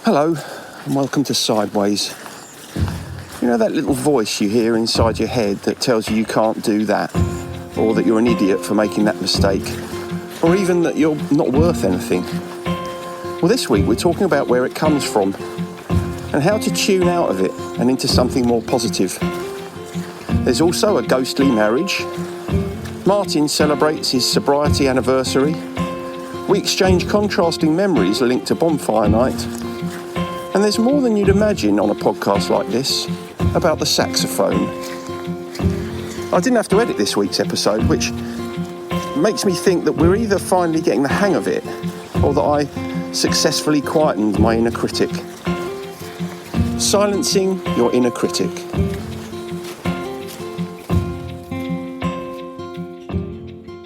Hello, and welcome to Sideways. You know that little voice you hear inside your head that tells you can't do that, or that you're an idiot for making that mistake, or even that you're not worth anything? Well, this week we're talking about where it comes from, and how to tune out of it and into something more positive. There's also a ghostly marriage. Martin celebrates his sobriety anniversary. We exchange contrasting memories linked to Bonfire Night. And there's more than you'd imagine on a podcast like this about the saxophone. I didn't have to edit this week's episode, which makes me think that we're either finally getting the hang of it or that I successfully quietened my inner critic. Silencing your inner critic.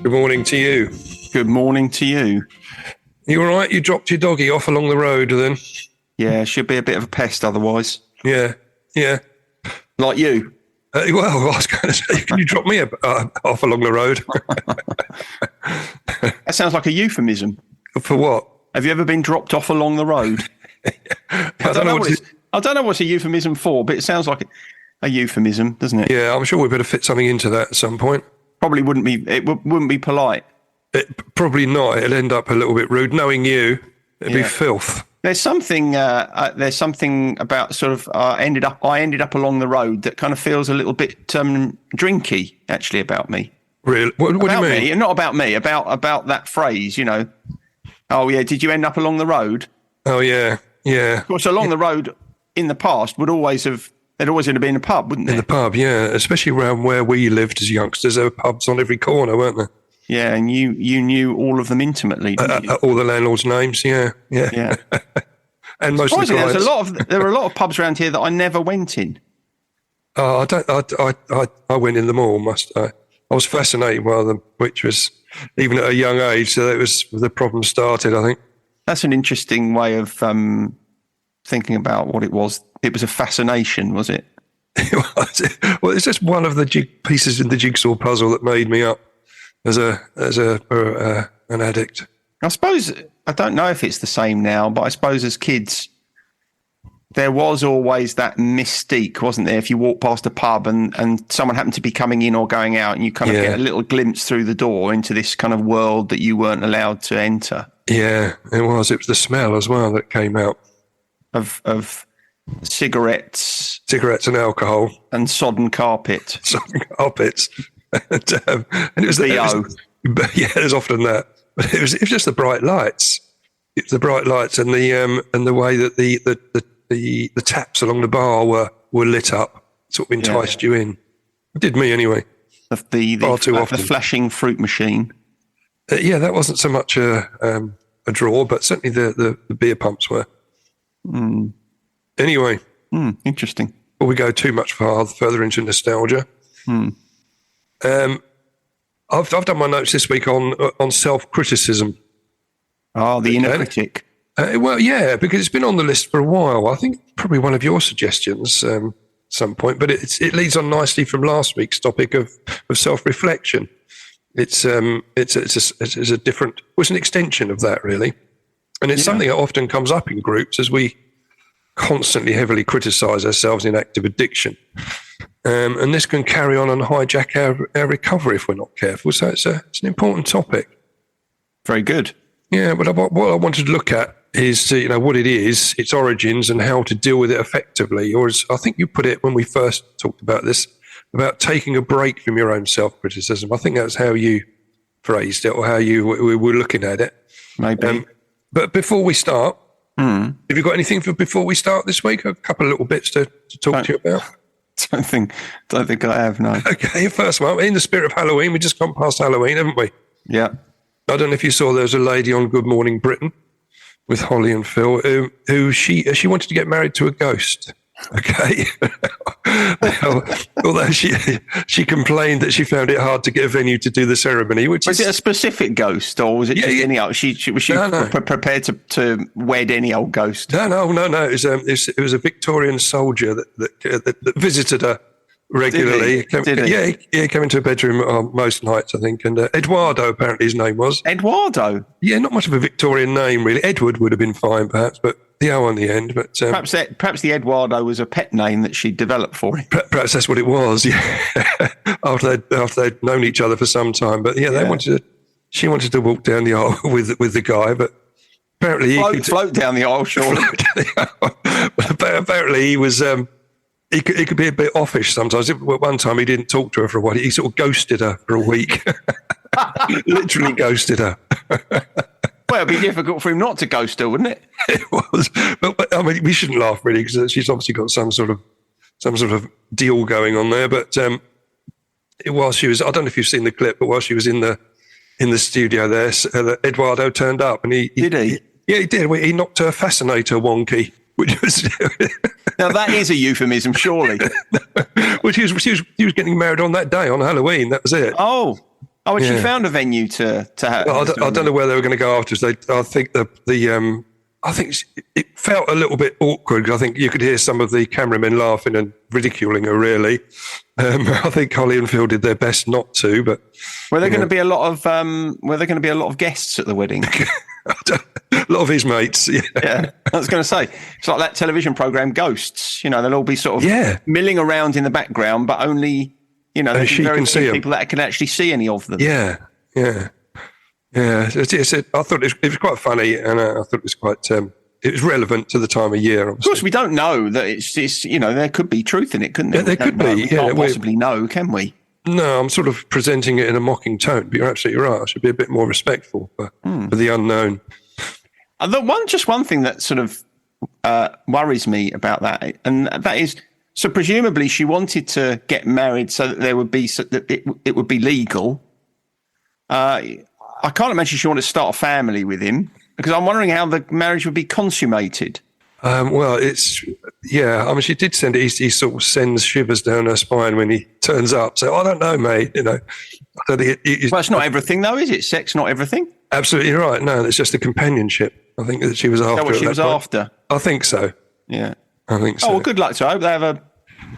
Good morning to you. Good morning to you. You all right? You dropped your doggy off along the road then? Yeah, should be a bit of a pest otherwise. Yeah. Like you. Well, I was going to say, can you drop me off along the road? That sounds like a euphemism. For what? Have you ever been dropped off along the road? I don't know what's a euphemism for, but it sounds like a euphemism, doesn't it? Yeah, I'm sure we better fit something into that at some point. Probably wouldn't be. It wouldn't be polite. Probably not. It'll end up a little bit rude. Knowing you, it'd be filth. There's something about sort of I ended up along the road that kind of feels a little bit drinky actually about me. Really? What do you mean? Not about me. About that phrase. You know. Oh yeah. Did you end up along the road? Oh yeah. Of course, along the road in the past there'd always have been a pub, wouldn't there? In the pub, yeah. Especially around where we lived as youngsters, there were pubs on every corner, weren't there? Yeah, and you knew all of them intimately, didn't you? All the landlords' names, yeah. And most of the clients. There were a lot of pubs around here that I never went in. Oh, I went in them all. I was fascinated by them, which was even at a young age. So that was where the problem started, I think. That's an interesting way of thinking about what it was. It was a fascination, was it? It was. Well, it's just one of the pieces in the jigsaw puzzle that made me up as an addict. I suppose, I don't know if it's the same now, but I suppose as kids, there was always that mystique, wasn't there? If you walk past a pub and someone happened to be coming in or going out, and you kind of get a little glimpse through the door into this kind of world that you weren't allowed to enter. Yeah, it was. It was the smell as well that came out. Of cigarettes and alcohol. And sodden carpet. Sodden carpets. And it was there's often that. But it was just the bright lights. It's the bright lights and the way that the taps along the bar were lit up, sort of enticed you in. It did me anyway. Far too often. The flashing fruit machine. That wasn't so much a draw, but certainly the beer pumps were. Anyway. Interesting. Before we go too much further into nostalgia. I've done my notes this week on self-criticism. Oh, the inner critic. Because it's been on the list for a while. I think probably one of your suggestions some point, but it leads on nicely from last week's topic of self-reflection. It's an extension of that really, and it's something that often comes up in groups as we constantly heavily criticise ourselves in active addiction. And this can carry on and hijack our recovery if we're not careful. So it's an important topic. Very good. Yeah, but what I wanted to look at is what it is, its origins, and how to deal with it effectively. Or as I think you put it when we first talked about this, about taking a break from your own self-criticism. I think that's how you phrased it, or how we were looking at it. Maybe. But before we start, have you got anything before we start this week? A couple of little bits to talk to you about. Don't think I have, no. Okay, first one, in the spirit of Halloween, we just gone past Halloween, haven't we? Yeah. I don't know if you saw, there was a lady on Good Morning Britain with Holly and Phil who she wanted to get married to a ghost. Okay. Although she complained that she found it hard to get a venue to do the ceremony. Was it a specific ghost, or was it just any old? Was she prepared to wed any old ghost? No. It was a Victorian soldier that visited her regularly. He came into her bedroom most nights, I think. And Eduardo, apparently his name was. Eduardo? Yeah, not much of a Victorian name, really. Edward would have been fine, perhaps, but the O on the end. But perhaps the Eduardo was a pet name that she developed for him. Perhaps that's what it was. Yeah, after they'd known each other for some time. But yeah, she wanted to walk down the aisle with the guy, but apparently he could float down the aisle, surely. Apparently he was. He could be a bit offish sometimes. One time he didn't talk to her for a while. He sort of ghosted her for a week. Literally ghosted her. Well, it'd be difficult for him not to ghost her, wouldn't it? It was, but I mean, we shouldn't laugh really because she's obviously got some sort of deal going on there. But while she was, I don't know if you've seen the clip, but while she was in the studio there, Eduardo turned up and did he? Yeah, he did. He knocked her fascinator wonky, which was. Now that is a euphemism, surely. Well, she was getting married on that day on Halloween. That was it. Oh, and she found a venue to have. Well, I don't know where they were going to go afterwards. I think I think it felt a little bit awkward because I think you could hear some of the cameramen laughing and ridiculing her. Really, I think Holly and Phil did their best not to. But were there going to be a lot of guests at the wedding? A lot of his mates. Yeah, I was going to say it's like that television program Ghosts. You know, they'll all be sort of milling around in the background, but only she can see people that can actually see any of them. Yeah. I thought it was quite funny, and I thought it was quite. It was relevant to the time of year. Obviously. Of course, we don't know that it's there could be truth in it, couldn't there? Yeah, there could be. We can't possibly know, can we? No, I'm sort of presenting it in a mocking tone, but you're absolutely right. I should be a bit more respectful for the unknown. One thing that sort of worries me about that, and that is, so presumably she wanted to get married so that there would be it would be legal. I can't imagine she wanted to start a family with him because I'm wondering how the marriage would be consummated. Well, I mean, she did send it. He sort of sends shivers down her spine when he turns up. So I don't know, mate. I don't think well, it's not everything, though, is it? Sex, not everything. Absolutely right. No, it's just the companionship. I think that she was after. Is that what she was after? I think so. Yeah, I think so. Oh, well, good luck to her. I hope they have a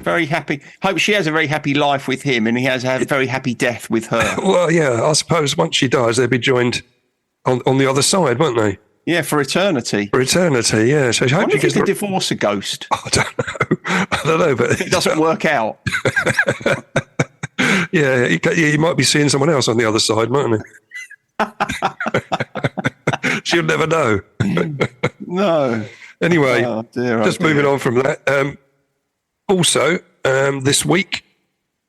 very happy. Hope she has a very happy life with him, and he has a very happy death with her. Well, yeah. I suppose once she dies, they'll be joined on the other side, won't they? Yeah, for eternity. For eternity, yeah. So I hope she gets to divorce a ghost. I don't know, but it doesn't work out. Yeah, you might be seeing someone else on the other side, mightn't he? She'll never know. No. Anyway, moving on from that. Also, this week,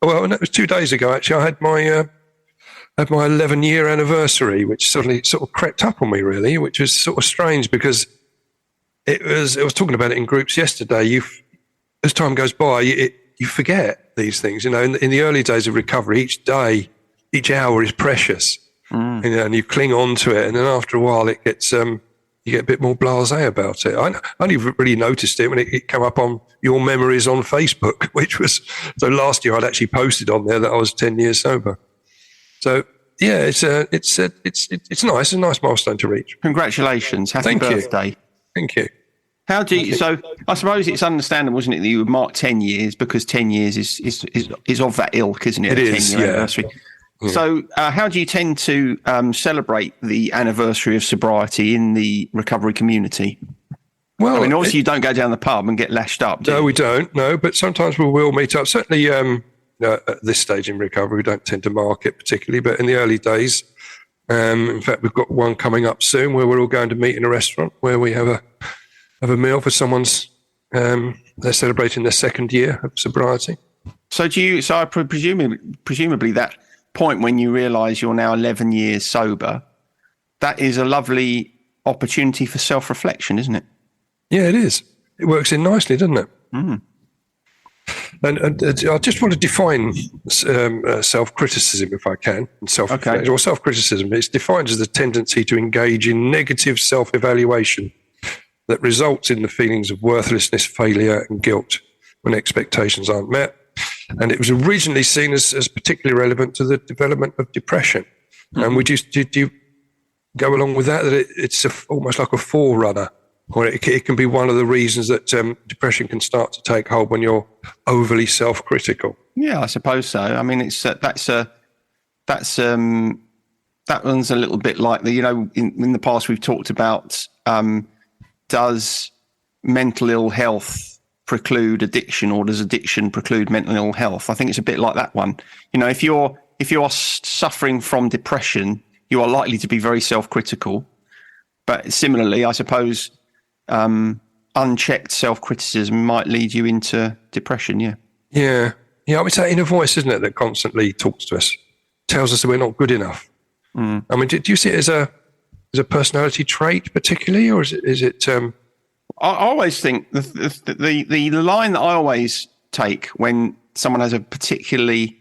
well, no, it was 2 days ago actually. I had my 11-year anniversary, which suddenly sort of crept up on me, really, which was sort of strange because I was talking about it in groups yesterday. As time goes by, you forget these things. In the early days of recovery, each day, each hour is precious, and you cling on to it. And then after a while, it gets you get a bit more blasé about it. I only really noticed it when it came up on your memories on Facebook, which was so last year I'd actually posted on there that I was 10 years sober. So yeah, it's nice. It's a nice milestone to reach. Congratulations! Happy birthday! Thank you. How do you? So I suppose it's understandable, isn't it, that you would mark 10 years because 10 years is of that ilk, isn't it? It is. 10-year anniversary. Yeah. So how do you tend to celebrate the anniversary of sobriety in the recovery community? Well, I mean, obviously you don't go down the pub and get lashed up. No, we don't. No, but sometimes we will meet up. Certainly. At this stage in recovery, we don't tend to mark it particularly, but in the early days, in fact, we've got one coming up soon where we're all going to meet in a restaurant where we have a meal for someone's. They're celebrating their 2nd year of sobriety. So I presumably that point when you realise you're now 11 years sober, that is a lovely opportunity for self-reflection, isn't it? Yeah, it is. It works in nicely, doesn't it? Mm. And I just want to define self-criticism, if I can, and self-reflection. Or self-criticism. It's defined as the tendency to engage in negative self-evaluation that results in the feelings of worthlessness, failure, and guilt when expectations aren't met. And it was originally seen as particularly relevant to the development of depression. Mm-hmm. And do you go along with that it's almost like a forerunner? Or it can be one of the reasons that depression can start to take hold when you're overly self-critical. Yeah, I suppose so. I mean, it's that one's a little bit like in the past we've talked about. Does mental ill health preclude addiction, or does addiction preclude mental ill health? I think it's a bit like that one. You know, if you're suffering from depression, you are likely to be very self-critical. But similarly, I suppose unchecked self-criticism might lead you into depression. Yeah. Yeah. Yeah. It's that inner voice, isn't it, that constantly talks to us, tells us that we're not good enough. I mean, do you see it as a personality trait particularly, or is it? I always think the line that I always take when someone has a particularly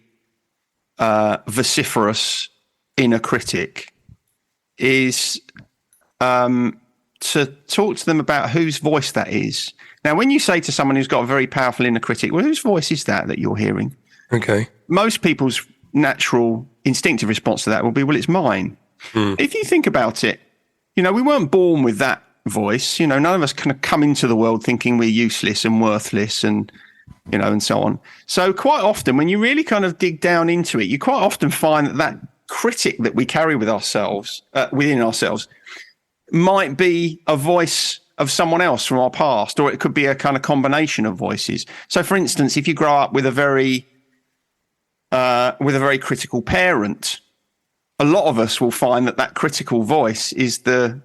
vociferous inner critic is to talk to them about whose voice that is. Now, when you say to someone who's got a very powerful inner critic, well, whose voice is that you're hearing? Okay. Most people's natural instinctive response to that will be, well, it's mine. If you think about it, you know, we weren't born with that voice. You know, none of us kind of come into the world thinking we're useless and worthless and, you know, and so on. So quite often when you really kind of dig down into it, you quite often find that critic that we carry with ourselves, within ourselves, might be a voice of someone else from our past, or it could be a kind of combination of voices. So for instance, if you grow up with a very critical parent, a lot of us will find that critical voice is the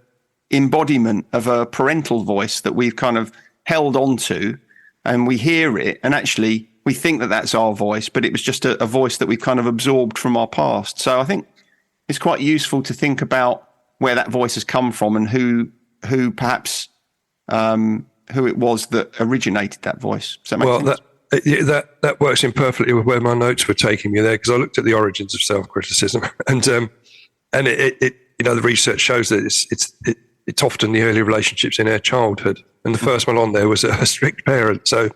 embodiment of a parental voice that we've kind of held on to, and we hear it, and actually we think that that's our voice, but it was just a voice that we've kind of absorbed from our past. So I think it's quite useful to think about where that voice has come from and who perhaps who it was that originated that voice. Does that make sense? That works in perfectly with where my notes were taking me there, because I looked at the origins of self-criticism, and it you know, the research shows that it's often the early relationships in our childhood, and the first one on there was a strict parent. So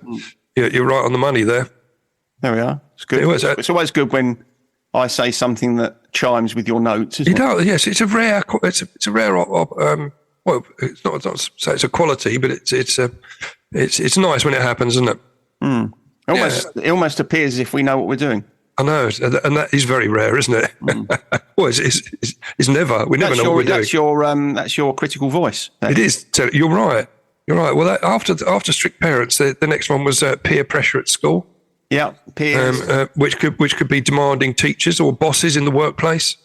you're right on the money there. There we are. It's good. It's always good when I say something that chimes with your notes. Isn't it? Yes, it's a rare. It's a rare. Well, it's not say it's a quality, but it's nice when it happens, isn't it? It almost appears as if we know what we're doing. I know, and that is very rare, isn't it? Well, it's never. We never know what we're doing. That's your critical voice. It is. So you're right. You're right. Well, after strict parents, the next one was peer pressure at school. Yeah, peers. Which could be demanding teachers or bosses in the workplace.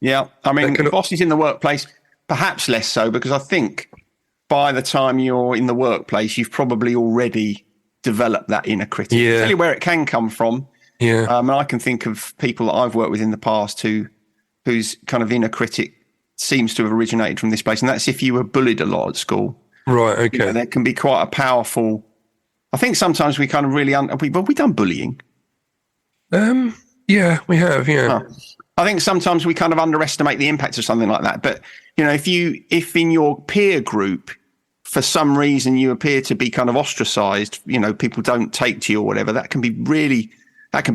Yeah, I mean, bosses in the workplace, perhaps less so, because I think by the time you're in the workplace, you've probably already developed that inner critic. Yeah. Tell you where it can come from. Yeah. And I can think of people that I've worked with in the past whose kind of inner critic seems to have originated from this place, and that's if you were bullied a lot at school. Right. Okay. You know, that can be quite a powerful. I think sometimes we kind of really we've done bullying. Yeah, we have. Yeah. I think sometimes we kind of underestimate the impact of something like that. But you know, if in your peer group, for some reason you appear to be kind of ostracized, you know, people don't take to you or whatever, that can be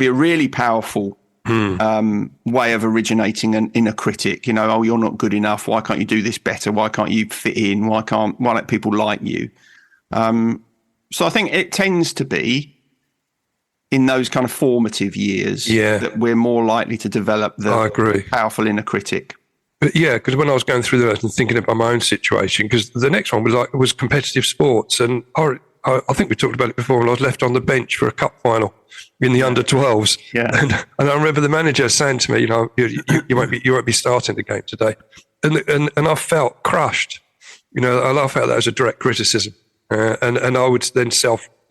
a really powerful way of originating an inner critic. You know, oh, you're not good enough. Why can't you do this better? Why can't you fit in? Why don't people like you? So I think it tends to be in those kind of formative years that we're more likely to develop the powerful inner critic. But yeah, because when I was going through that and thinking about my own situation, because the next one was competitive sports, and I think we talked about it before, when I was left on the bench for a cup final in the under 12s. Yeah. And I remember the manager saying to me, you know, you won't be starting the game today. And I felt crushed. You know, I felt that as a direct criticism. And I would then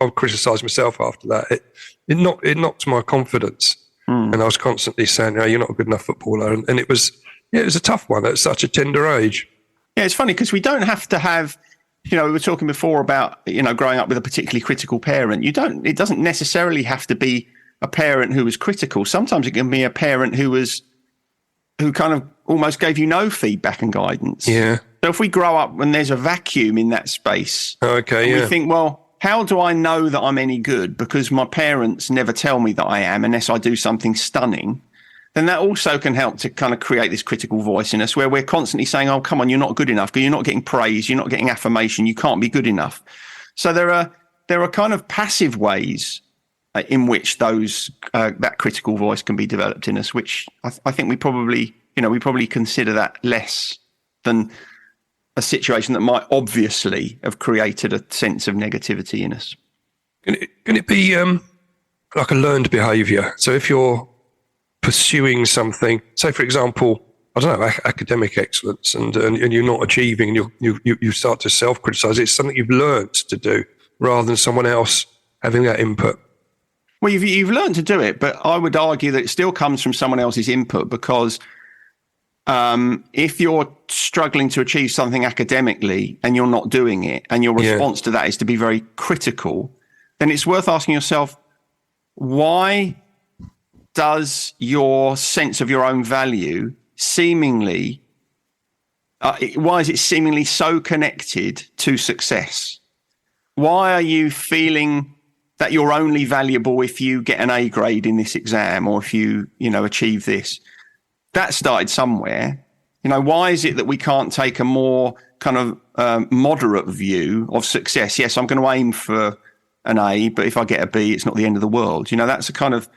I would criticise myself after that. It knocked my confidence. And I was constantly saying, no, you're not a good enough footballer. And it was a tough one at such a tender age. Yeah, it's funny because we don't have to have, you know, we were talking before about, you know, growing up with a particularly critical parent. It doesn't necessarily have to be a parent who was critical. Sometimes it can be a parent who kind of almost gave you no feedback and guidance. Yeah. So if we grow up and there's a vacuum in that space, we think, well, how do I know that I'm any good? Because my parents never tell me that I am unless I do something stunning. Then that also can help to kind of create this critical voice in us where we're constantly saying, oh, come on, you're not good enough. You're not getting praise. You're not getting affirmation. You can't be good enough. So there are kind of passive ways in which that critical voice can be developed in us, which I think we probably consider that less than a situation that might obviously have created a sense of negativity in us. Can it be like a learned behaviour? So if you're pursuing something, say for example, I don't know, academic excellence, and you're not achieving, and you start to self-criticise. It's something you've learned to do rather than someone else having that input. Well, you've learned to do it, but I would argue that it still comes from someone else's input, because if you're struggling to achieve something academically and you're not doing it, and your response to that is to be very critical, then it's worth asking yourself, why does your sense of your own value seemingly, why is it seemingly so connected to success? Why are you feeling that you're only valuable if you get an A grade in this exam, or if you achieve this? That started somewhere. Why is it that we can't take a more kind of moderate view of success? Yes, I'm going to aim for an A, but if I get a B, it's not the end of the world. That's a kind of,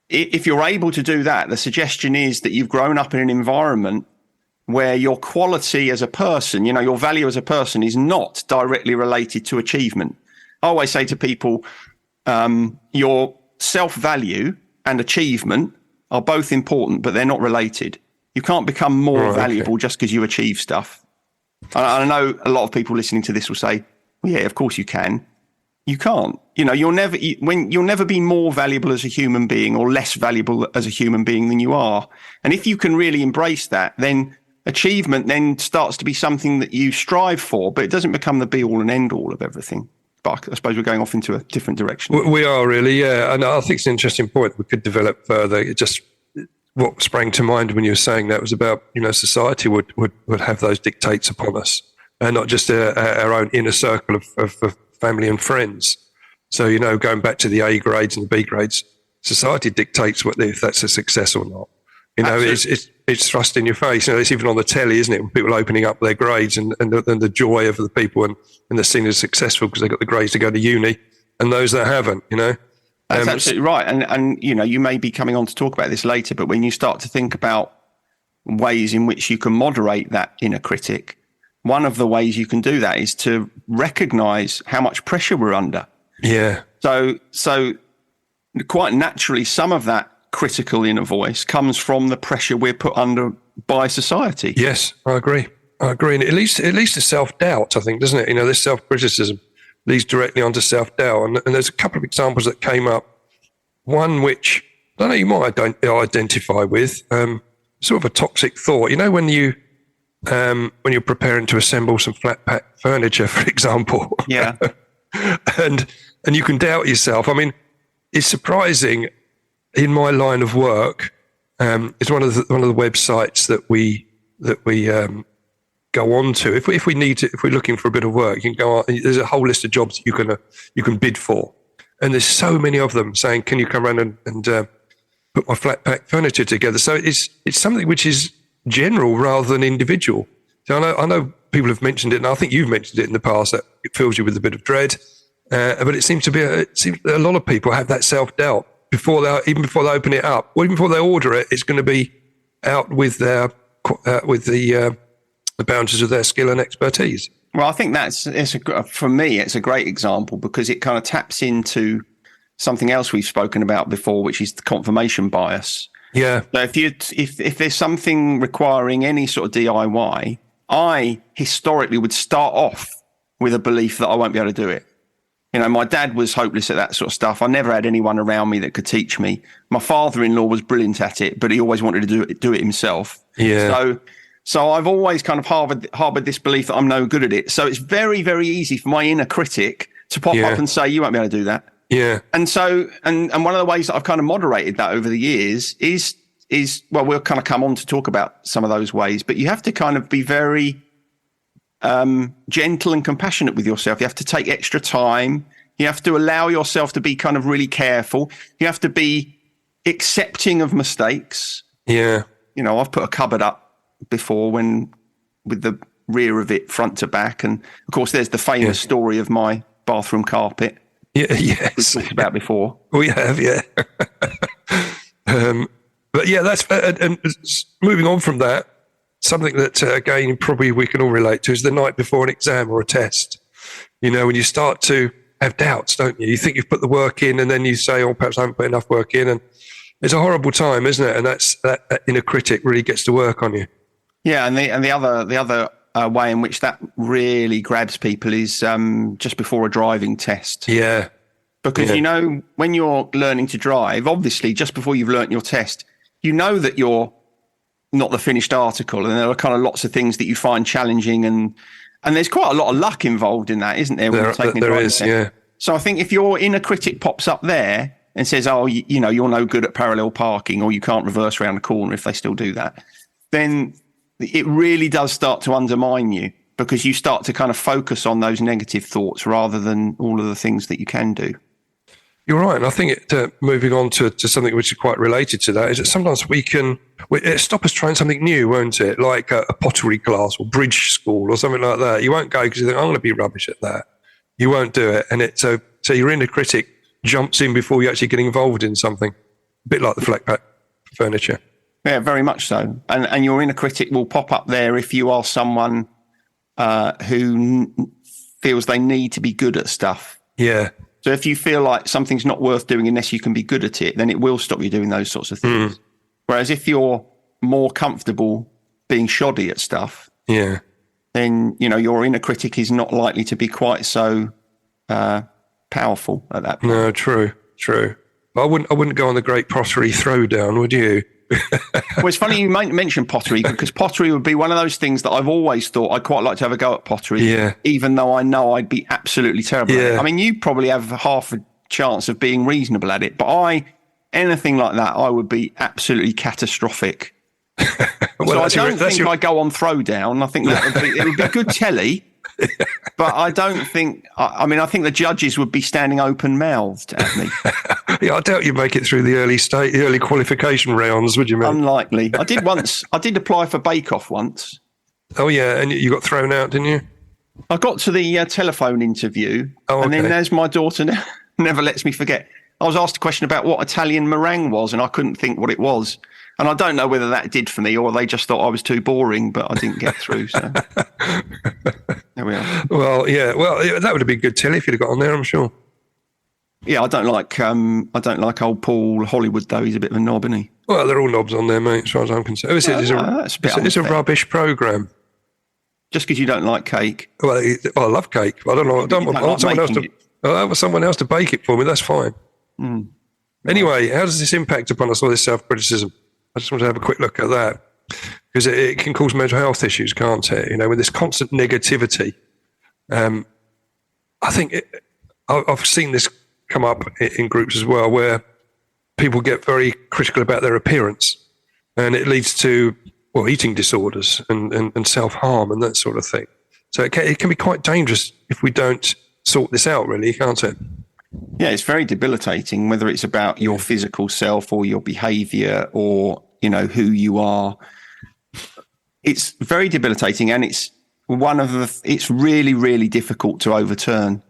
if you're able to do that, the suggestion is that you've grown up in an environment where your quality as a person, your value as a person, is not directly related to achievement. I always say to people, your self-value and achievement are both important, but they're not related. You can't become more valuable just because you achieve stuff. I know a lot of people listening to this will say, well, yeah, of course you can. You can't. You'll never be more valuable as a human being or less valuable as a human being than you are. And if you can really embrace that, then achievement then starts to be something that you strive for, but it doesn't become the be all and end all of everything. But I suppose we're going off into a different direction. We are really, yeah. And I think it's an interesting point we could develop further. It just, what sprang to mind when you were saying that was about, society would have those dictates upon us, and not just our own inner circle of family and friends. So, going back to the A grades and the B grades, society dictates if that's a success or not. It's thrust in your face. It's even on the telly, isn't it? When people opening up their grades and the joy of the people and they're seen as successful because they've got the grades to go to uni, and those that haven't, That's absolutely right. And you may be coming on to talk about this later, but when you start to think about ways in which you can moderate that inner critic, one of the ways you can do that is to recognize how much pressure we're under. Yeah. So quite naturally, some of that critical inner voice comes from the pressure we're put under by society. Yes, I agree. And it leads to self-doubt, I think, doesn't it? This self-criticism leads directly onto self-doubt. And there's a couple of examples that came up. One which I don't know you might identify with, sort of a toxic thought. When you're preparing to assemble some flat pack furniture, for example. Yeah. and you can doubt yourself. I mean, it's surprising. In my line of work, it's one of the websites that we go on to. If we're looking for a bit of work, you can go on. There's a whole list of jobs that you can bid for, and there's so many of them saying, "Can you come around and put my flat pack furniture together?" So it's something which is general rather than individual. So I know people have mentioned it, and I think you've mentioned it in the past, that it fills you with a bit of dread. But it seems a lot of people have that self-doubt before they open it up, or even before they order it. It's going to be out with the boundaries of their skill and expertise. Well, I think for me, it's a great example because it kind of taps into something else we've spoken about before, which is the confirmation bias. Yeah. So if there's something requiring any sort of DIY, I historically would start off with a belief that I won't be able to do it. My dad was hopeless at that sort of stuff. I never had anyone around me that could teach me. My father-in-law was brilliant at it, but he always wanted to do it himself. Yeah. So I've always kind of harbored this belief that I'm no good at it. So it's very, very easy for my inner critic to pop up and say, "You won't be able to do that." Yeah. And so, and one of the ways that I've kind of moderated that over the years is we'll kind of come on to talk about some of those ways, but you have to kind of be very gentle and compassionate with yourself. You have to take extra time. You have to allow yourself to be kind of really careful. You have to be accepting of mistakes. Yeah. I've put a cupboard up before with the rear of it front to back. And of course, there's the famous story of my bathroom carpet. Yeah. Yes. We talked about before. We have, yeah. But yeah, that's, and moving on from that, something that, again, probably we can all relate to is the night before an exam or a test. You know, when you start to have doubts, don't you? You think you've put the work in, and then you say, oh, perhaps I haven't put enough work in. And it's a horrible time, isn't it? And that inner critic really gets to work on you. Yeah, and the other way in which that really grabs people is just before a driving test. Yeah. Because, you know, when you're learning to drive, obviously, just before you've learnt your test, you know that you're not the finished article, and there are kind of lots of things that you find challenging, and there's quite a lot of luck involved in that, isn't there? When you're taking there is, yeah. So I think if your inner critic pops up there and says, oh, you know, you're no good at parallel parking, or you can't reverse around the corner, if they still do that, then it really does start to undermine you, because you start to kind of focus on those negative thoughts rather than all of the things that you can do. You're right. And I think moving on to something which is quite related to that is that sometimes it stop us trying something new, won't it? Like a pottery class or bridge school or something like that. You won't go because you think, I'm going to be rubbish at that. You won't do it. And so your inner critic jumps in before you actually get involved in something. A bit like the flat pack furniture. Yeah, very much so. And your inner critic will pop up there if you are someone who feels they need to be good at stuff. Yeah. So if you feel like something's not worth doing unless you can be good at it, then it will stop you doing those sorts of things. Whereas if you're more comfortable being shoddy at stuff, then, you know, your inner critic is not likely to be quite so powerful at that point. No, true. I wouldn't go on the great pottery throwdown, would you? Well, it's funny you mention pottery, because pottery would be one of those things that I've always thought I'd quite like to have a go at pottery, even though I know I'd be absolutely terrible at it. I mean, you probably have half a chance of being reasonable at it, but anything like that, I would be absolutely catastrophic. Well, so I don't think I go on throwdown. I think it would be good telly, but I don't think. I mean, I think the judges would be standing open-mouthed at me. Yeah, I doubt you make it through the early qualification rounds, would you, mate? Unlikely. I did apply for Bake Off once. Oh yeah, and you got thrown out, didn't you? I got to the telephone interview, and then as my daughter never lets me forget, I was asked a question about what Italian meringue was, and I couldn't think what it was. And I don't know whether that did for me or they just thought I was too boring, but I didn't get through. So there we are. Well, yeah. Well, that would have been good telly if you'd have got on there, I'm sure. Yeah, I don't like old Paul Hollywood though. He's a bit of a knob, isn't he? Well, they're all knobs on there, mate. As far as I'm concerned, it's a rubbish program. Just because you don't like cake. Well, I love cake. I don't know. I want someone else to bake it for me. That's fine. Anyway, how does this impact upon us, all this self-criticism? I just want to have a quick look at that, because it can cause mental health issues, can't it? You know, with this constant negativity. I think I've seen this come up in groups as well, where people get very critical about their appearance, and it leads to eating disorders and self-harm and that sort of thing. So it can be quite dangerous if we don't sort this out, really, can't it? Yeah, it's very debilitating, whether it's about your physical self or your behavior or, you know, who you are. It's very debilitating, and it's really, really difficult to overturn.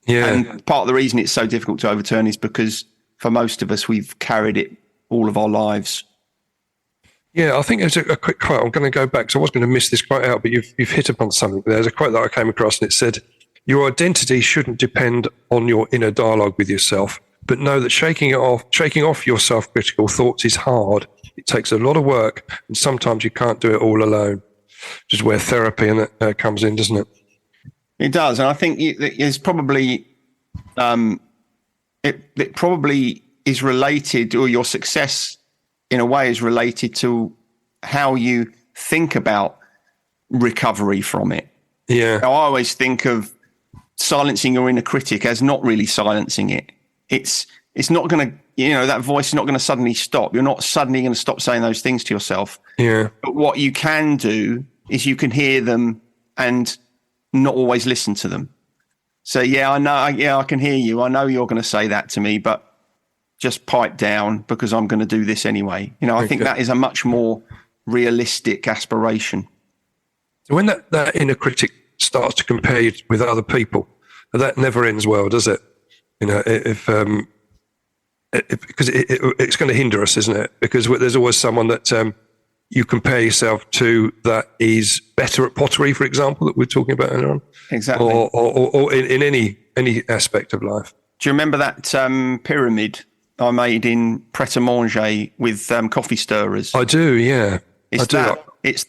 Yeah. And part of the reason it's so difficult to overturn is because for most of us, we've carried it all of our lives. Yeah, I think there's a quick quote. I'm going to go back, so I was going to miss this quote out, but you've hit upon something. There's a quote that I came across, and it said, "Your identity shouldn't depend on your inner dialogue with yourself, but know that shaking off your self-critical thoughts is hard. It takes a lot of work, and sometimes you can't do it all alone." Which is where therapy and that comes in, doesn't it? It does, and I think it's probably it probably is related, or your success in a way is related to how you think about recovery from it. Yeah, I always think of silencing your inner critic as not really silencing it. It's not going to, you know, that voice is not going to suddenly stop. You're not suddenly going to stop saying those things to yourself. Yeah. But what you can do is you can hear them and not always listen to them. So, yeah, I know. Yeah, I can hear you. I know you're going to say that to me, but just pipe down because I'm going to do this anyway. You know, I think that is a much more realistic aspiration. So when that inner critic starts to compare you with other people, that never ends well, does it? You know, because it's going to hinder us, isn't it? Because there's always someone that you compare yourself to that is better at pottery, for example, that we're talking about earlier on. Exactly. Or in any aspect of life. Do you remember that pyramid I made in Pret-a-Manger with coffee stirrers? I do, yeah. It's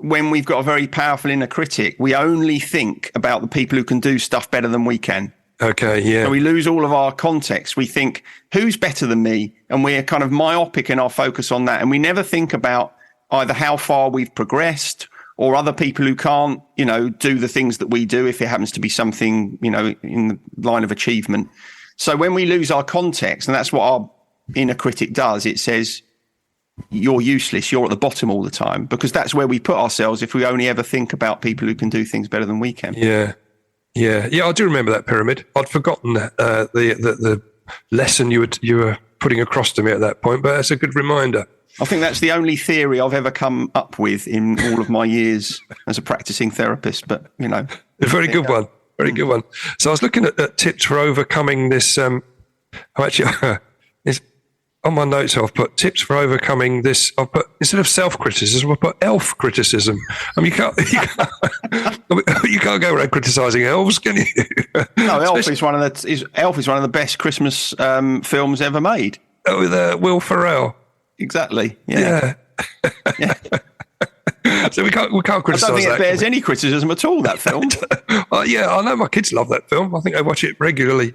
when we've got a very powerful inner critic, we only think about the people who can do stuff better than we can. Okay, yeah. And we lose all of our context. We think, who's better than me? And we're kind of myopic in our focus on that. And we never think about either how far we've progressed or other people who can't, do the things that we do if it happens to be something, in the line of achievement. So when we lose our context, and that's what our inner critic does, it says, you're useless, you're at the bottom all the time, because that's where we put ourselves if we only ever think about people who can do things better than we can. Yeah. I do remember that pyramid. I'd forgotten the lesson you were putting across to me at that point, but that's a good reminder. I think that's the only theory I've ever come up with in all of my years as a practicing therapist, but, A very good one. Very good one. So I was looking at tips for overcoming this. It's on my notes. I've put tips for overcoming this. I've put, instead of self-criticism, I've put elf criticism. I mean, you can't go around criticising elves, can you? No, Elf is one of the best Christmas films ever made. With Will Ferrell. Exactly. Yeah. So we can't criticise. I don't think it bears any criticism at all, that film. Yeah, I know my kids love that film. I think they watch it regularly.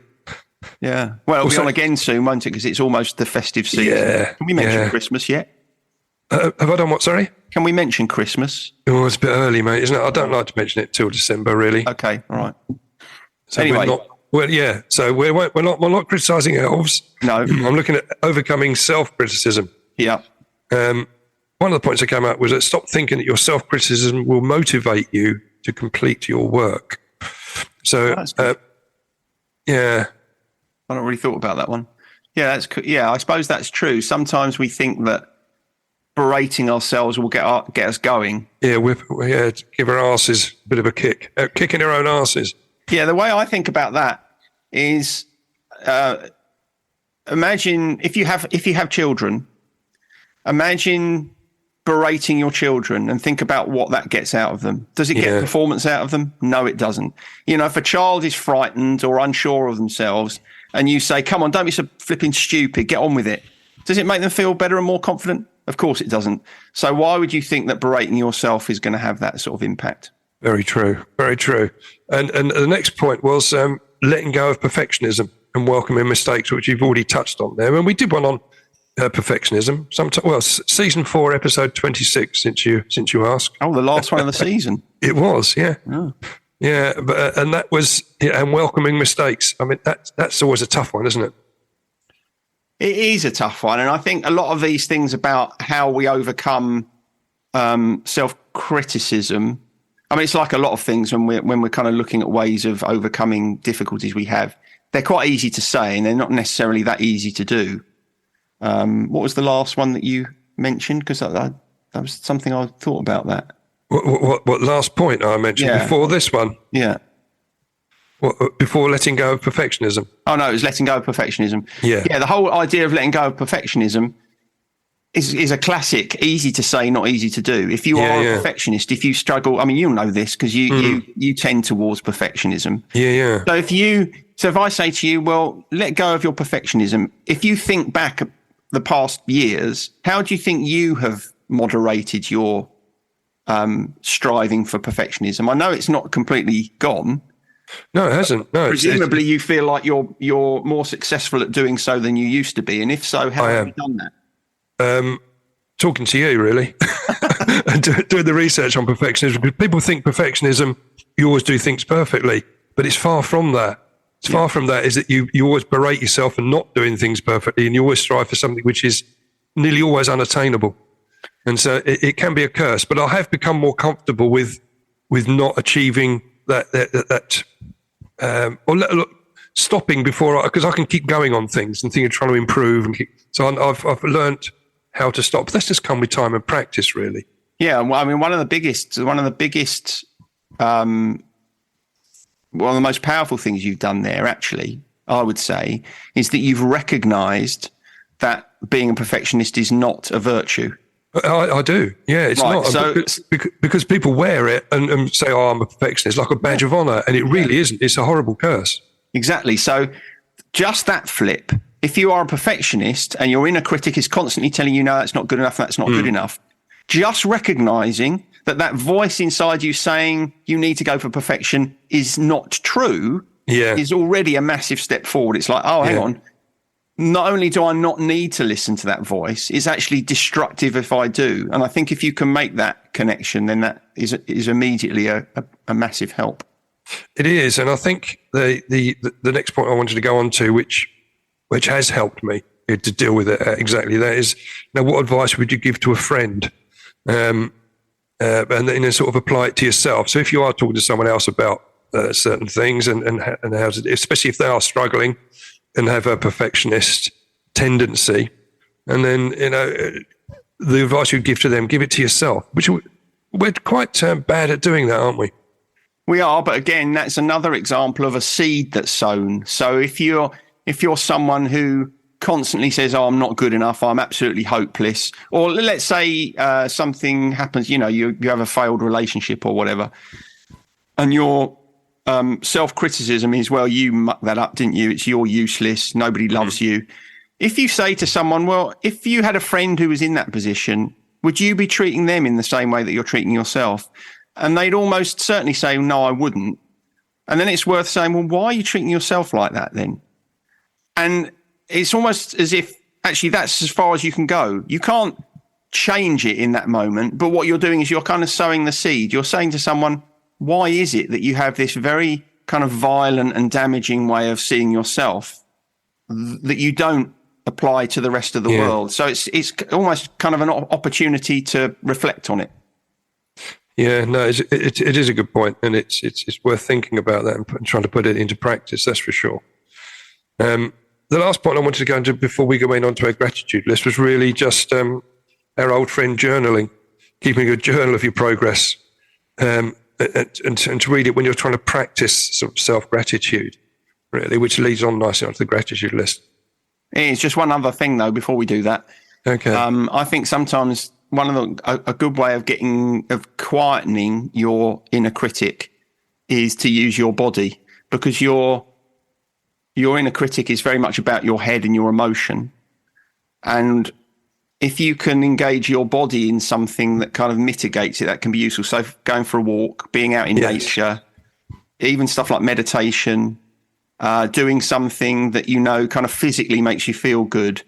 Yeah. Well, it'll be on again soon, won't it? Because it's almost the festive season. Yeah. Can we mention Christmas yet? Have I done what, sorry? Can we mention Christmas? Oh, it's a bit early, mate, isn't it? I don't like to mention it till December, really. Okay, all right. So anyway. So we're not criticising elves. No. I'm looking at overcoming self-criticism. Yeah. One of the points I came out was that stop thinking that your self-criticism will motivate you to complete your work. So, yeah. I not really thought about that one. Yeah, I suppose that's true. Sometimes we think that berating ourselves will get us going. Yeah, give our asses a bit of a kick. Kicking our own asses. Yeah, the way I think about that is imagine if you have children, imagine berating your children and think about what that gets out of them. Does it get performance out of them? No, it doesn't. If a child is frightened or unsure of themselves and you say, come on, don't be so flipping stupid, get on with it. Does it make them feel better and more confident? Of course it doesn't. So why would you think that berating yourself is going to have that sort of impact? Very true. Very true. And the next point was letting go of perfectionism and welcoming mistakes, which you've already touched on there. And we did one on perfectionism. Season 4, episode 26. Since you asked. Oh, the last one of the season. It was, yeah. Oh. Yeah, but and that was and welcoming mistakes. I mean, that's always a tough one, isn't it? It is a tough one, and I think a lot of these things about how we overcome self-criticism. I mean, it's like a lot of things when we're kind of looking at ways of overcoming difficulties we have. They're quite easy to say, and they're not necessarily that easy to do. What was the last one that you mentioned? Because that was something I thought about that. What last point I mentioned before this one? Yeah. Before letting go of perfectionism? Oh, no, it was letting go of perfectionism. Yeah. Yeah, the whole idea of letting go of perfectionism is a classic, easy to say, not easy to do. If you are a perfectionist, if you struggle, I mean, you'll know this because you tend towards perfectionism. Yeah. So if I say to you, well, let go of your perfectionism, if you think back the past years, how do you think you have moderated your striving for perfectionism? I know it's not completely gone. No, it hasn't. No, presumably you feel like you're more successful at doing so than you used to be, and if so, how have you done that? Talking to you, really, and doing the research on perfectionism. Because people think perfectionism, you always do things perfectly, but it's far from that. It's far from that. Is that you always berate yourself for not doing things perfectly, and you always strive for something which is nearly always unattainable. And so it can be a curse. But I have become more comfortable with not achieving that stopping before, because I can keep going on things and trying to improve. So I've learned how to stop. That's just come with time and practice, really. Yeah, well, I mean, one of the most powerful things you've done there, actually, I would say, is that you've recognised that being a perfectionist is not a virtue. I do. Yeah, it's Right, not. so- Because people wear it and say, oh, I'm a perfectionist, like a badge of honor. And it really isn't. It's a horrible curse. Exactly. So just that flip, if you are a perfectionist and your inner critic is constantly telling you, no, that's not good enough, that's not good enough, just recognizing that voice inside you saying you need to go for perfection is not true is already a massive step forward. It's like, oh, hang on. Not only do I not need to listen to that voice, it's actually destructive if I do. And I think if you can make that connection, then that is immediately a massive help. It is. And I think the next point I wanted to go on to, which has helped me to deal with it exactly that is, now, what advice would you give to a friend? And then sort of apply it to yourself. So if you are talking to someone else about certain things and how to, especially if they are struggling and have a perfectionist tendency, and then, the advice you'd give to them, give it to yourself, which we're quite bad at doing that, aren't we? We are, but again, that's another example of a seed that's sown. So if you're someone who constantly says, oh, I'm not good enough, I'm absolutely hopeless, or let's say something happens, you have a failed relationship or whatever, and your self-criticism is, well, you mucked that up, didn't you? You're useless, nobody loves you. If you say to someone, well, if you had a friend who was in that position, would you be treating them in the same way that you're treating yourself? And they'd almost certainly say, no, I wouldn't. And then it's worth saying, well, why are you treating yourself like that then? And it's almost as if actually that's as far as you can go. You can't change it in that moment. But what you're doing is you're kind of sowing the seed. You're saying to someone, why is it that you have this very kind of violent and damaging way of seeing yourself that you don't apply to the rest of the world? So it's almost kind of an opportunity to reflect on it. Yeah, no, it is a good point, and it's worth thinking about that and trying to put it into practice. That's for sure. The last point I wanted to go into before we go on to our gratitude list was really just our old friend journaling, keeping a journal of your progress, and to read it when you're trying to practice sort of self-gratitude, really, which leads on nicely onto the gratitude list. It's just one other thing though before we do that. Okay. I think sometimes a good way of quietening your inner critic is to use your body, because your inner critic is very much about your head and your emotion. And if you can engage your body in something that kind of mitigates it, that can be useful. So going for a walk, being out in nature, even stuff like meditation, doing something that kind of physically makes you feel good,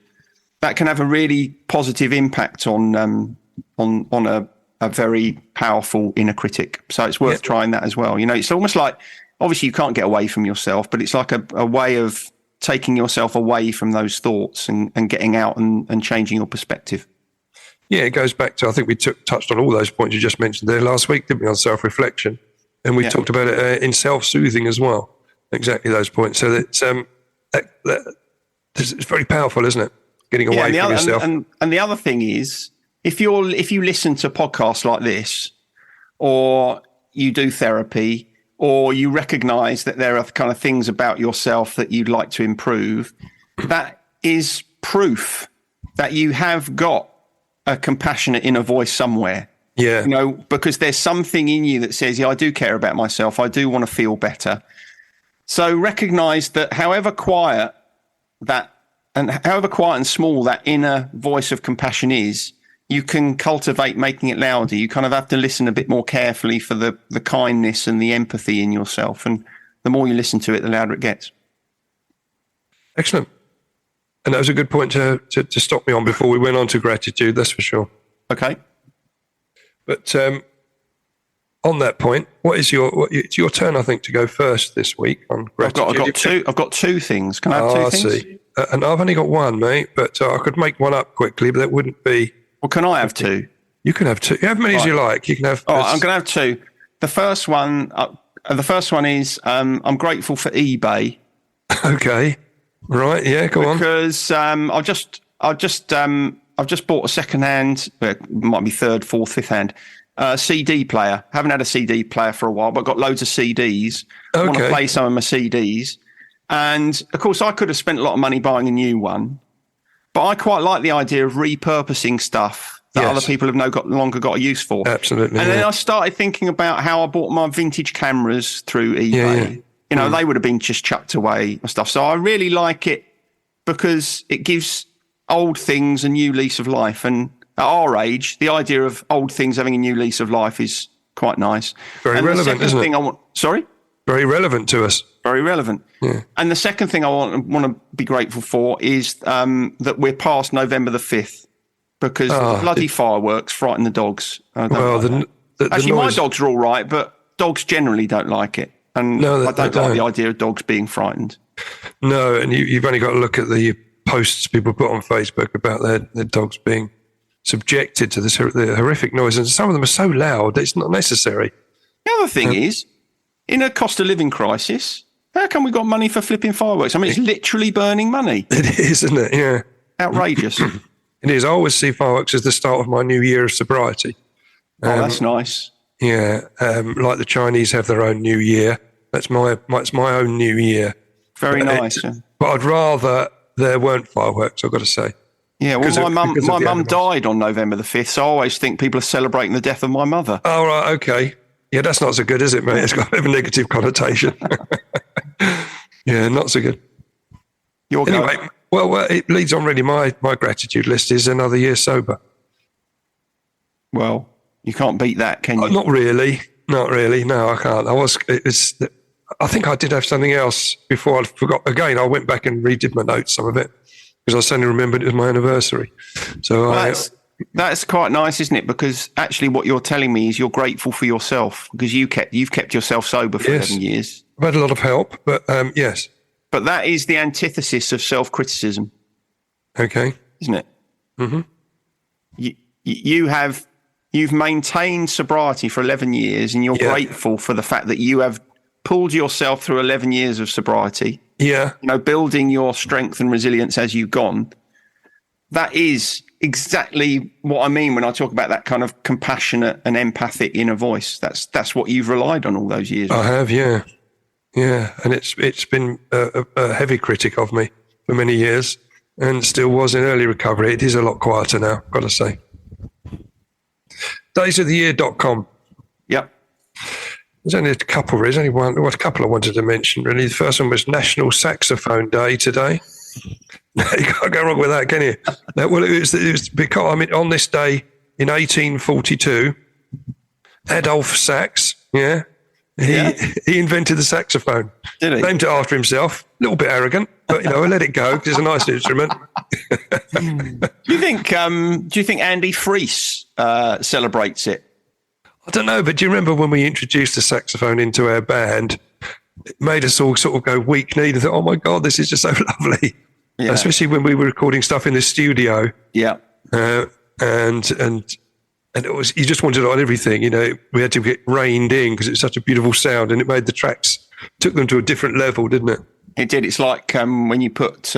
that can have a really positive impact on a very powerful inner critic. So it's worth trying that as well. It's almost like, obviously you can't get away from yourself, but it's like a way of taking yourself away from those thoughts and getting out and changing your perspective. Yeah, it goes back to, I think we touched on all those points you just mentioned there last week, didn't we, on self-reflection? And we talked about it in self-soothing as well. Exactly those points. So it's very powerful, isn't it? Getting away from yourself. And the other thing is, if you listen to podcasts like this, or you do therapy, or you recognize that there are kind of things about yourself that you'd like to improve, that is proof that you have got a compassionate inner voice somewhere. Yeah. Because there's something in you that says, I do care about myself. I do want to feel better. So recognize that however quiet and small that inner voice of compassion is, you can cultivate making it louder. You kind of have to listen a bit more carefully for the kindness and the empathy in yourself. And the more you listen to it, the louder it gets. Excellent. And that was a good point to stop me on before we went on to gratitude, that's for sure. Okay. But on that point, it's your turn, I think, to go first this week on gratitude. I've got two things. Can I have two things? See. And I've only got one, mate, but I could make one up quickly, but that wouldn't be... Well, can I have two? You can have two. You have as many as you like. You can have... All right, I'm going to have two. The first one is I'm grateful for eBay. Okay. Right. Yeah. Go on. Because I've just bought a second-hand, it might be third, fourth, fifth hand, CD player. Haven't had a CD player for a while, but got loads of CDs. Okay. I want to play some of my CDs. And of course, I could have spent a lot of money buying a new one, but I quite like the idea of repurposing stuff that Yes. other people have no longer got a use for. Absolutely. And then I started thinking about how I bought my vintage cameras through eBay. Yeah. You know, they would have been just chucked away and stuff. So I really like it because it gives old things a new lease of life. And at our age, the idea of old things having a new lease of life is quite nice. Very and relevant, the isn't thing it? Sorry? Very relevant to us. Very relevant. Yeah. And the second thing I want to be grateful for is that we're past November the 5th because the bloody fireworks frighten the dogs. Well, like the actually, my noise, dogs are all right, but dogs generally don't like it. And No, I they don't like the don't. idea of dogs being frightened. no, and you've only got to look at the posts people put on Facebook about their dogs being subjected to the horrific noise, and some of them are so loud that it's not necessary. The other thing is, in a cost of living crisis, how come we got money for flipping fireworks? I mean, it's literally burning money. It is, isn't it? Yeah, Outrageous. it is. I always see fireworks as the start of my new year of sobriety. Oh, that's nice. Yeah, like the Chinese have their own New Year. It's my own New Year. Very But nice. But I'd rather there weren't fireworks, I've got to say. Yeah, well, because of my the mum animals. died on November the 5th, so I always think people are celebrating the death of my mother. Oh, right, okay. Yeah, that's not so good, is it, mate? It's got a bit of a negative connotation. Yeah, not so good. Your go. Anyway, well, it leads on really. My gratitude list is another year sober. Well, you can't beat that, can you? Not really. No, I can't. I think I did have something else before I forgot. Again, I went back and redid my notes, some of it, because I suddenly remembered it was my anniversary. So that's quite nice, isn't it? Because actually what you're telling me is you're grateful for yourself because you've kept yourself sober for Yes. 11 years. I've had a lot of help, but yes. But that is the antithesis of self-criticism, Okay. isn't it? Mm-hmm. You've maintained sobriety for 11 years and you're grateful for the fact that you have pulled yourself through 11 years of sobriety. Yeah. You know, building your strength and resilience as you've gone. That is exactly what I mean when I talk about that kind of compassionate and empathic inner voice. That's what you've relied on all those years. I have, yeah. Yeah, and it's been a heavy critic of me for many years and still was in early recovery. It is a lot quieter now, got to say. Daysoftheyear.com. Yep. There's only a couple, there's only one, well, a couple I wanted to mention, really. The first one was National Saxophone Day today. You can't go wrong with that, can you? Well, it was because, I mean, on this day in 1842, Adolf Sax, he invented the saxophone. Did he? Named it after himself. A little bit arrogant, but I let it go because it's a nice instrument. Do you think Andy Freese celebrates it? I don't know, but do you remember when we introduced the saxophone into our band? It made us all sort of go weak-kneed and thought, oh my God, this is just so lovely. Yeah. Especially when we were recording stuff in the studio. Yeah. And it was, you just wanted it on everything, we had to get reined in because it was such a beautiful sound and it made the tracks, took them to a different level, didn't it? It did. It's like when you put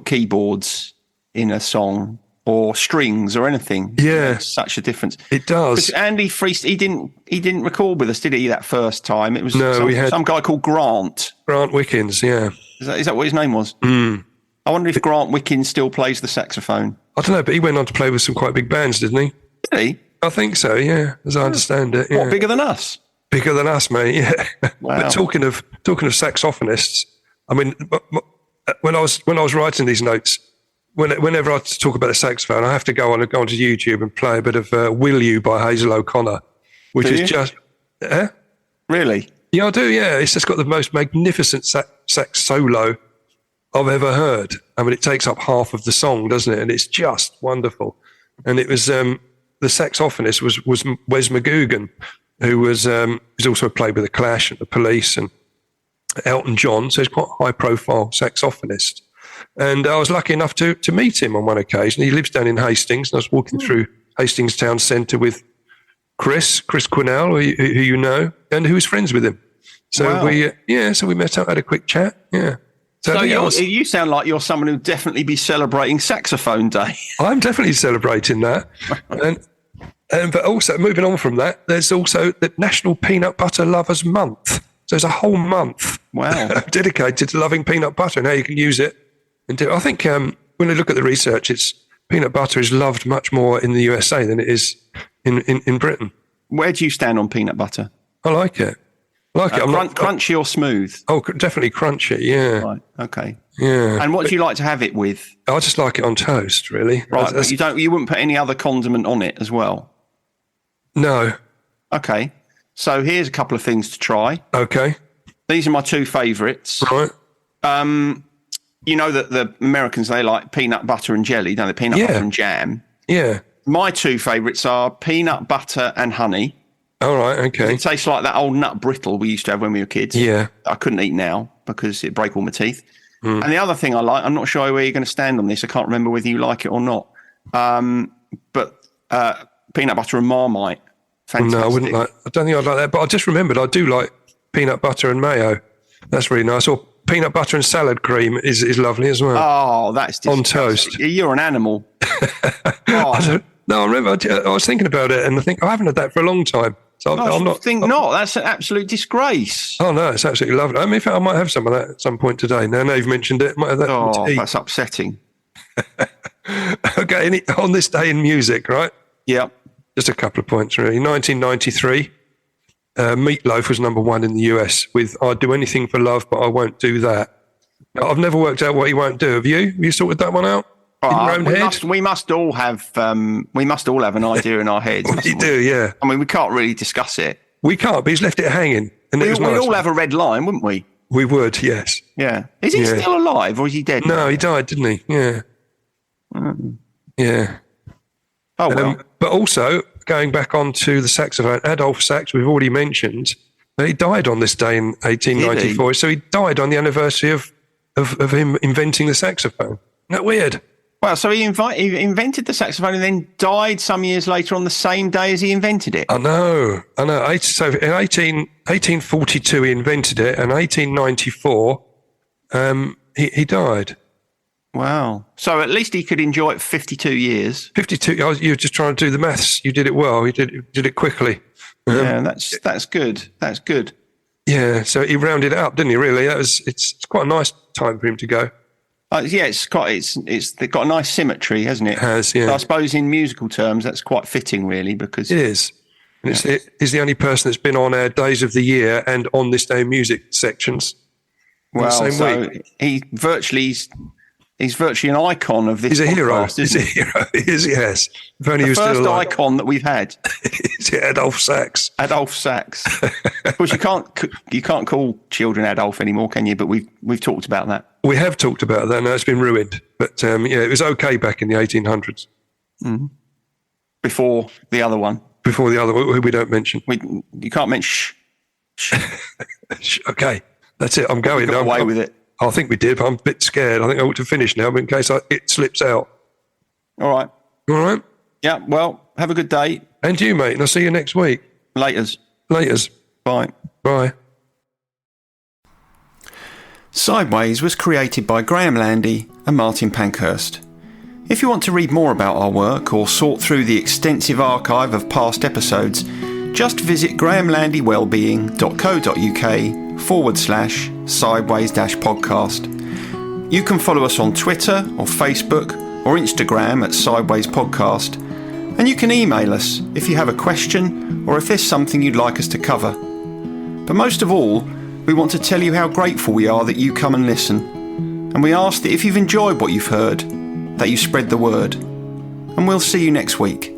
keyboards in a song or strings or anything. Yeah. It makes such a difference. It does. Because Andy Freese, he didn't record with us, did he, that first time? It was we had some guy called Grant. Grant Wickens, yeah. Is that what his name was? Mm. I wonder if Grant Wickens still plays the saxophone. I don't know, but he went on to play with some quite big bands, didn't he? Did he? I think so, yeah, as I understand it. Yeah. What, bigger than us? Bigger than us, mate, yeah. Wow. But talking of saxophonists, I mean, when I was writing these notes, whenever I talk about the saxophone, I have to go onto YouTube and play a bit of Will You by Hazel O'Connor, which is just... Really? Yeah, I do, yeah. It's just got the most magnificent sax solo I've ever heard. I mean, it takes up half of the song, doesn't it? And it's just wonderful. And it was... the saxophonist was Wes McGugan, who was he's also played with the Clash and the Police and Elton John, so he's quite a high-profile saxophonist. And I was lucky enough to meet him on one occasion. He lives down in Hastings, and I was walking through Hastings Town Centre with Chris Quinnell, who you know, and who was friends with him. So wow. we met up, had a quick chat, yeah. So you sound like you're someone who'd definitely be celebrating Saxophone Day. I'm definitely celebrating that. But also, moving on from that, there's also the National Peanut Butter Lovers Month. So there's a whole month dedicated to loving peanut butter and how you can use it. I think when you look at the research, it's peanut butter is loved much more in the USA than it is in Britain. Where do you stand on peanut butter? I like it. I'm not crunchy or smooth? Oh, definitely crunchy. Yeah. Right. Okay. Yeah. And what do you like to have it with? I just like it on toast, really. Right. But you wouldn't put any other condiment on it as well? No. Okay. So here's a couple of things to try. Okay. These are my two favourites. Right. You know that the Americans, they like peanut butter and jelly, don't they? Peanut butter and jam. Yeah. My two favourites are peanut butter and honey. All right, okay. It tastes like that old nut brittle we used to have when we were kids. Yeah. I couldn't eat now because it'd break all my teeth. And the other thing I like, I'm not sure where you're going to stand on this. I can't remember whether you like it or not. But peanut butter and Marmite. Fantastic. No, I don't think I'd like that. But I just remembered I do like peanut butter and mayo. That's really nice. Or peanut butter and salad cream is lovely as well. Oh, that's disgusting. On toast. You're an animal. I remember I was thinking about it and I think I haven't had that for a long time. So I'm not. That's an absolute disgrace. Oh no, it's absolutely lovely. I mean, in fact, I might have some of that at some point today. Now you've mentioned it, might have that. Oh, that's upsetting. Okay, on this day in music, right? Yeah. Just a couple of points, really. 1993, Meatloaf was number one in the US with "I'd Do Anything for Love, but I Won't Do That." I've never worked out what he won't do. Have you? Have you sorted that one out? We must all have an idea in our heads. We do, yeah. I mean, we can't really discuss it. We can't, but he's left it hanging. And We'd all have a red line, wouldn't we? We would, yes. Yeah. Is he still alive or is he dead? No, he died, didn't he? Yeah. Yeah. Oh, well. But also, going back onto the saxophone, Adolph Sax, we've already mentioned, he died on this day in 1894. So he died on the anniversary of him inventing the saxophone. Isn't that weird? Well, so he invented the saxophone and then died some years later on the same day as he invented it. I know. So in 1842 he invented it, and 1894 he died. Wow. So at least he could enjoy it 52 years. 52. You were just trying to do the maths. You did it well. You did it quickly. Yeah, that's good. That's good. Yeah. So he rounded it up, didn't he? Really, it's quite a nice time for him to go. Yeah, it's got a nice symmetry, hasn't it? It has, yeah. So I suppose in musical terms, that's quite fitting, really, because it is. And he's the only person that's been on our Days of the Year and on this day music sections. Well, so he's virtually an icon of this. He's a hero. He's a hero. He is, yes. If only the he was first still alive. icon that we've had. Is Adolph Sax. Adolph Sax. Of course, you can't call children Adolph anymore, can you? But we've talked about that. We have talked about that. Now it's been ruined. But it was okay back in the 1800s. Mm-hmm. Before the other one. Before the other one, who we don't mention. You can't mention shh. Okay, that's it. I'm going. We got away with it. I think we did, but I'm a bit scared. I think I ought to finish now, but in case it slips out. All right. All right? Yeah, well, have a good day. And you, mate, and I'll see you next week. Laters. Bye. Bye. Sideways was created by Graham Landy and Martin Pankhurst. If you want to read more about our work or sort through the extensive archive of past episodes, just visit grahamlandywellbeing.co.uk/sideways-podcast. You can follow us on Twitter or Facebook or Instagram at Sideways Podcast, and you can email us if you have a question or if there's something you'd like us to cover. But most of all, we want to tell you how grateful we are that you come and listen, and we ask that if you've enjoyed what you've heard, that you spread the word. And we'll see you next week.